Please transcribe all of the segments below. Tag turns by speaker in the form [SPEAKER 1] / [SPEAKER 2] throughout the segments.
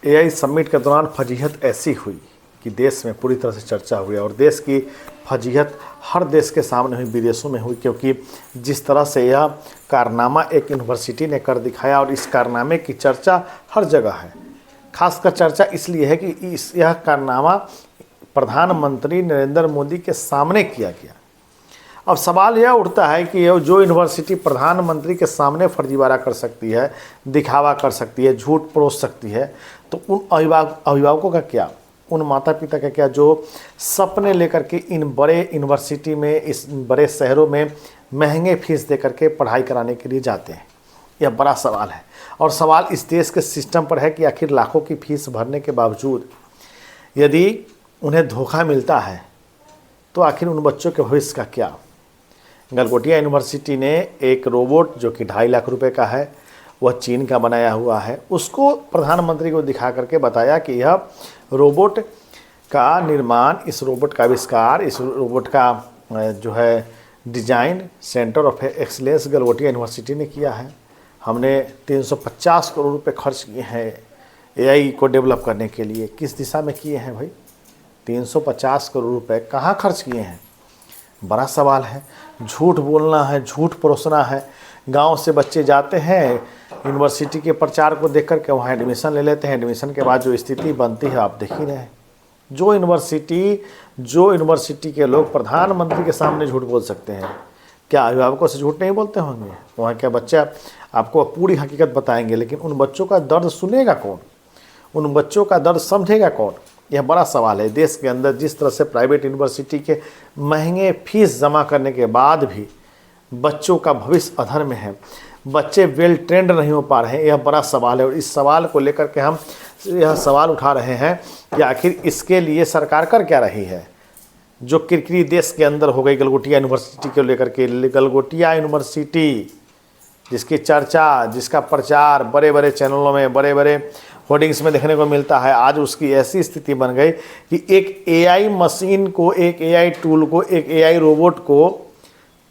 [SPEAKER 1] AI summit के दौरान फजीहत ऐसी हुई कि देश में पूरी तरह से चर्चा हुई और देश की फजीहत हर देश के सामने हुई, विदेशों में हुई, क्योंकि जिस तरह से यह कारनामा एक यूनिवर्सिटी ने कर दिखाया और इस कारनामे की चर्चा हर जगह है। खासकर चर्चा इसलिए है कि यह कारनामा प्रधानमंत्री नरेंद्र मोदी के सामने किया गया। अब सवाल यह उठता है कि यह जो यूनिवर्सिटी प्रधानमंत्री के सामने फर्जीवाड़ा कर सकती है, दिखावा कर सकती है, झूठ परोस सकती है, तो उन अभिभावकों का क्या, उन माता पिता का क्या जो सपने लेकर के इन बड़े यूनिवर्सिटी में, इस बड़े शहरों में महंगे फीस दे करके पढ़ाई कराने के लिए जाते हैं। यह बड़ा सवाल है और सवाल इस देश के सिस्टम पर है कि आखिर लाखों की फीस भरने के बावजूद यदि उन्हें धोखा मिलता है तो आखिर उन बच्चों के भविष्य का क्या। गलगोटिया यूनिवर्सिटी ने एक रोबोट जो कि 2.5 लाख रुपए का है, वह चीन का बनाया हुआ है, उसको प्रधानमंत्री को दिखा करके बताया कि यह रोबोट का निर्माण, इस रोबोट का आविष्कार, इस रोबोट का जो है design centre of excellence Galgotia university ने किया है। हमने 350 करोड़ रुपए खर्च किए हैं एआई को डेवलप करने के लिए। किस दिशा में किए हैं भाई? 350 करोड़ रुपए कहाँ खर्च किए हैं? बड़ा सवाल है। झूठ बोलना है, झूठ परोसना है। गांव से बच्चे जाते हैं, यूनिवर्सिटी के प्रचार को देख कर के वहाँ एडमिशन ले लेते हैं। एडमिशन के बाद जो स्थिति बनती है आप देख ही रहे हैं। जो यूनिवर्सिटी के लोग प्रधानमंत्री के सामने झूठ बोल सकते हैं, क्या अभिभावकों से झूठ नहीं बोलते होंगे? वहाँ क्या बच्चा आपको पूरी हकीकत बताएंगे, लेकिन उन बच्चों का दर्द सुनेगा कौन? उन बच्चों का दर्द समझेगा कौन? यह बड़ा सवाल है। देश के अंदर जिस तरह से प्राइवेट यूनिवर्सिटी के महंगे फीस जमा करने के बाद भी बच्चों का भविष्य अधर में है, बच्चे वेल ट्रेंड नहीं हो पा रहे हैं, यह बड़ा सवाल है। और इस सवाल को लेकर के हम यह सवाल उठा रहे हैं कि आखिर इसके लिए सरकार कर क्या रही है। जो किरकिरी देश के अंदर हो गई गलगोटिया यूनिवर्सिटी को लेकर के, गलगोटिया यूनिवर्सिटी जिसकी चर्चा, जिसका प्रचार बड़े बड़े चैनलों में, बड़े बड़े होर्डिंग्स में देखने को मिलता है, आज उसकी ऐसी स्थिति बन गई कि एक एआई मशीन को, एक एआई टूल को, एक एआई रोबोट को,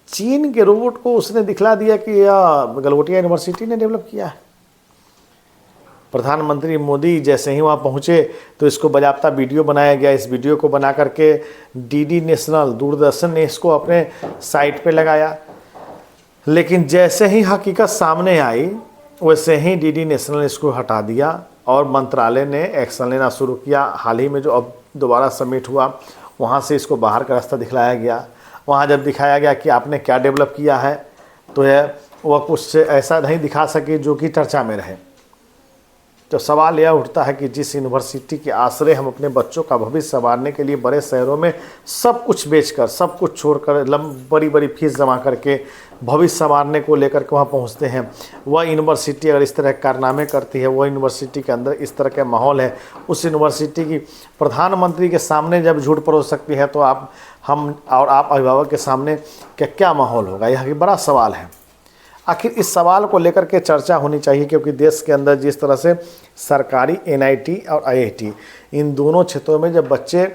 [SPEAKER 1] चीन के रोबोट को उसने दिखला दिया कि यह गलगोटिया यूनिवर्सिटी ने डेवलप किया है। प्रधानमंत्री मोदी जैसे ही वहाँ पहुँचे तो इसको बाकायदा वीडियो बनाया गया। इस वीडियो को बना करके डीडी नेशनल, दूरदर्शन ने इसको अपने साइट पे लगाया, लेकिन जैसे ही हकीकत सामने आई वैसे ही डीडी नेशनल ने इसको हटा दिया और मंत्रालय ने एक्शन लेना शुरू किया। हाल ही में जो अब दोबारा समिट हुआ, वहाँ से इसको बाहर का रास्ता दिखलाया गया। वहाँ जब दिखाया गया कि आपने क्या डेवलप किया है, तो वह कुछ ऐसा नहीं दिखा सके जो कि चर्चा में रहे। तो सवाल यह उठता है कि जिस यूनिवर्सिटी के आश्रय हम अपने बच्चों का भविष्य संवारने के लिए बड़े शहरों में सब कुछ बेचकर, सब कुछ छोड़कर, बड़ी बड़ी फीस जमा करके भविष्य संवारने को लेकर के वहाँ पहुँचते हैं, वह यूनिवर्सिटी अगर इस तरह कारनामे करती है, वह यूनिवर्सिटी के अंदर इस तरह का माहौल है, उस यूनिवर्सिटी की प्रधानमंत्री के सामने जब झूठ परोस सकती है, तो हम और आप अभिभावक के सामने क्या माहौल होगा? यह बड़ा सवाल है। आखिर इस सवाल को लेकर के चर्चा होनी चाहिए, क्योंकि देश के अंदर जिस तरह से सरकारी एनआईटी और आईआईटी, इन दोनों क्षेत्रों में जब बच्चे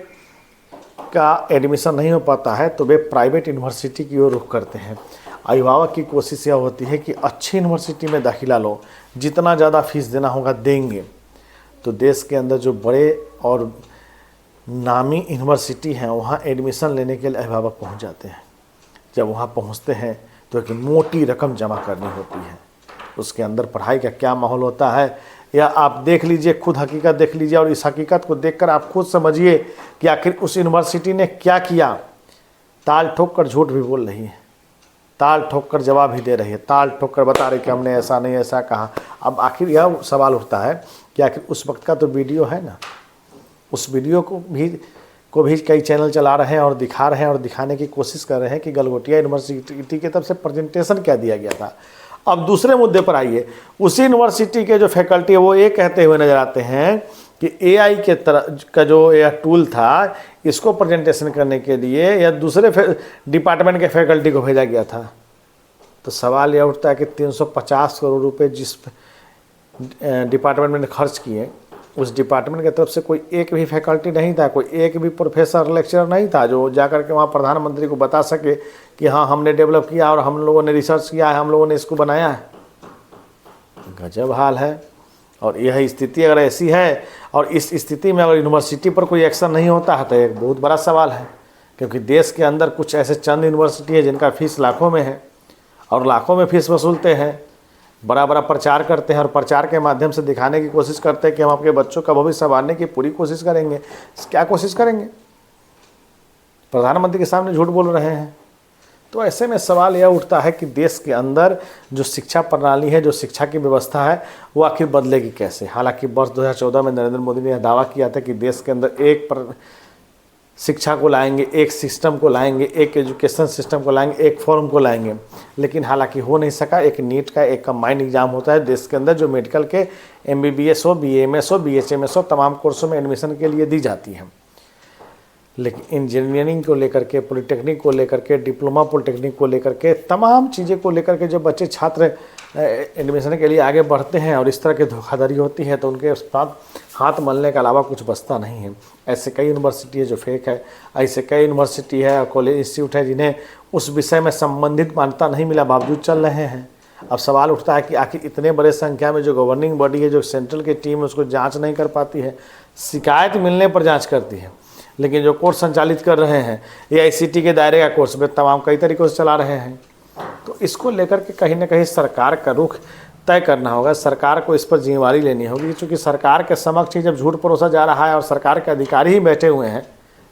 [SPEAKER 1] का एडमिशन नहीं हो पाता है तो वे प्राइवेट यूनिवर्सिटी की ओर रुख करते हैं। अभिभावक की कोशिश यह होती है कि अच्छी यूनिवर्सिटी में दाखिला लो, जितना ज़्यादा फीस देना होगा देंगे। तो देश के अंदर जो बड़े और नामी यूनिवर्सिटी हैं, वहाँ एडमिशन लेने के लिए अभिभावक पहुँच जाते हैं। जब वहाँ पहुँचते हैं तो एक मोटी रकम जमा करनी होती है। उसके अंदर पढ़ाई का क्या माहौल होता है, या आप देख लीजिए, खुद हकीकत देख लीजिए, और इस हकीकत को देखकर आप खुद समझिए कि आखिर उस यूनिवर्सिटी ने क्या किया। ताल ठोक कर झूठ भी बोल रही है, ताल ठोक कर जवाब भी दे रही है, ताल ठोक कर बता रही कि हमने ऐसा नहीं ऐसा कहा। अब आखिर यह सवाल उठता है कि आखिर उस वक्त का तो वीडियो है ना, उस वीडियो को भी कई चैनल चला रहे हैं और दिखा रहे हैं और दिखाने की कोशिश कर रहे हैं कि गलगोटिया यूनिवर्सिटी की तरफ से प्रेजेंटेशन क्या दिया गया था। अब दूसरे मुद्दे पर आइए। उसी यूनिवर्सिटी के जो फैकल्टी है वो ये कहते हुए नजर आते हैं कि एआई के तरह का जो यह टूल था, इसको प्रेजेंटेशन करने के लिए या दूसरे डिपार्टमेंट के फैकल्टी को भेजा गया था। तो सवाल यह उठता है कि 350 करोड़ रुपये जिस डिपार्टमेंट में खर्च किए, उस डिपार्टमेंट की तरफ से कोई एक भी फैकल्टी नहीं था, कोई एक भी प्रोफेसर लेक्चरर नहीं था जो जाकर के वहाँ प्रधानमंत्री को बता सके कि हाँ हमने डेवलप किया और हम लोगों ने रिसर्च किया है, हम लोगों ने इसको बनाया है। गजब हाल है। और यह स्थिति अगर ऐसी है और इस स्थिति में अगर यूनिवर्सिटी पर कोई एक्शन नहीं होता है तो एक बहुत बड़ा सवाल है, क्योंकि देश के अंदर कुछ ऐसे चंद यूनिवर्सिटी है जिनका फीस लाखों में है और लाखों में फीस वसूलते हैं, बड़ा बड़ा प्रचार करते हैं और प्रचार के माध्यम से दिखाने की कोशिश करते हैं कि हम आपके बच्चों का भविष्य संवारने की पूरी कोशिश करेंगे। क्या कोशिश करेंगे? प्रधानमंत्री के सामने झूठ बोल रहे हैं। तो ऐसे में सवाल यह उठता है कि देश के अंदर जो शिक्षा प्रणाली है, जो शिक्षा की व्यवस्था है, वो आखिर बदलेगी कैसे। हालांकि वर्ष 2014 में नरेंद्र मोदी ने यह दावा किया था कि देश के अंदर एक शिक्षा को लाएंगे, एक सिस्टम को लाएंगे, एक एजुकेशन सिस्टम को लाएंगे, एक फॉर्म को लाएंगे, लेकिन हालांकि हो नहीं सका। एक नीट का एक कंबाइंड एग्जाम होता है देश के अंदर जो मेडिकल के MBBS हो, BAMS हो, BHMS हो, तमाम कोर्सों में एडमिशन के लिए दी जाती है। लेकिन इंजीनियरिंग को लेकर के, पॉलिटेक्निक को लेकर के, डिप्लोमा पॉलिटेक्निक को लेकर के, तमाम चीज़ें को लेकर के जब बच्चे छात्र एडमिशन के लिए आगे बढ़ते हैं और इस तरह की धोखाधड़ी होती है तो उनके साथ हाथ मलने के अलावा कुछ बचता नहीं है। ऐसे कई यूनिवर्सिटी है जो फेक है, ऐसे कई यूनिवर्सिटी है और कॉलेज इंस्टीट्यूट है जिन्हें उस विषय में संबंधित मान्यता नहीं मिला बावजूद चल रहे हैं। अब सवाल उठता है कि आखिर इतने बड़े संख्या में जो गवर्निंग बॉडी है, जो सेंट्रल की टीम है, उसको जाँच नहीं कर पाती है, शिकायत मिलने पर जाँच करती है, लेकिन जो कोर्स संचालित कर रहे हैं AICTE के दायरे का कोर्स में तमाम कई तरीक़ों से चला रहे हैं। तो इसको लेकर के कहीं ना कहीं सरकार का रुख तय करना होगा, सरकार को इस पर जिम्मेवारी लेनी होगी, क्योंकि सरकार के समक्ष ही जब झूठ परोसा जा रहा है और सरकार के अधिकारी ही बैठे हुए हैं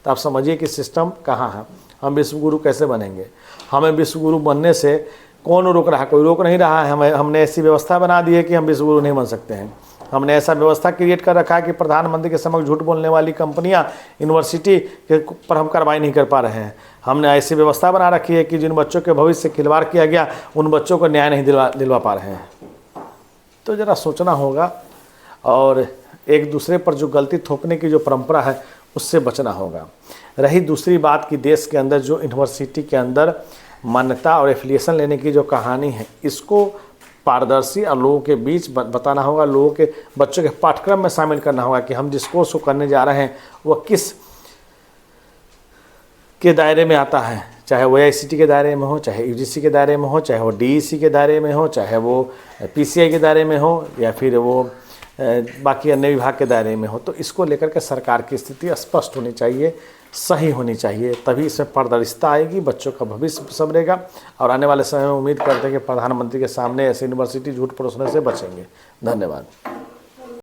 [SPEAKER 1] तो आप समझिए कि सिस्टम कहाँ है। हम विश्वगुरु कैसे बनेंगे? हमें विश्वगुरु बनने से कौन रोक रहा है? कोई रोक नहीं रहा है। हमने ऐसी व्यवस्था बना दी है कि हम विश्वगुरु नहीं बन सकते हैं। हमने ऐसा व्यवस्था क्रिएट कर रखा है कि प्रधानमंत्री के समक्ष झूठ बोलने वाली कंपनियां यूनिवर्सिटी के पर हम कार्रवाई नहीं कर पा रहे हैं। हमने ऐसी व्यवस्था बना रखी है कि जिन बच्चों के भविष्य से खिलवाड़ किया गया उन बच्चों को न्याय नहीं दिलवा पा रहे हैं। तो ज़रा सोचना होगा और एक दूसरे पर जो गलती थोपने की जो परंपरा है उससे बचना होगा। रही दूसरी बात कि देश के अंदर जो यूनिवर्सिटी के अंदर मान्यता और एफिलिएशन लेने की जो कहानी है, इसको पारदर्शी और लोगों के बीच बताना होगा, लोगों के बच्चों के पाठ्यक्रम में शामिल करना होगा कि हम जिस कोर्स को करने जा रहे हैं वह किस के दायरे में आता है, चाहे वो AICTE के दायरे में हो, चाहे UGC के दायरे में हो, चाहे वो DEC के दायरे में हो, चाहे वो PCI के दायरे में हो या फिर वो बाकी अन्य विभाग के दायरे में हो। तो इसको लेकर के सरकार की स्थिति स्पष्ट होनी चाहिए, सही होनी चाहिए, तभी इसमें पारदर्शिता आएगी, बच्चों का भविष्य संवरेगा और आने वाले समय में उम्मीद करते हैं कि प्रधानमंत्री के सामने ऐसे यूनिवर्सिटी झूठ परोसने से बचेंगे। धन्यवाद।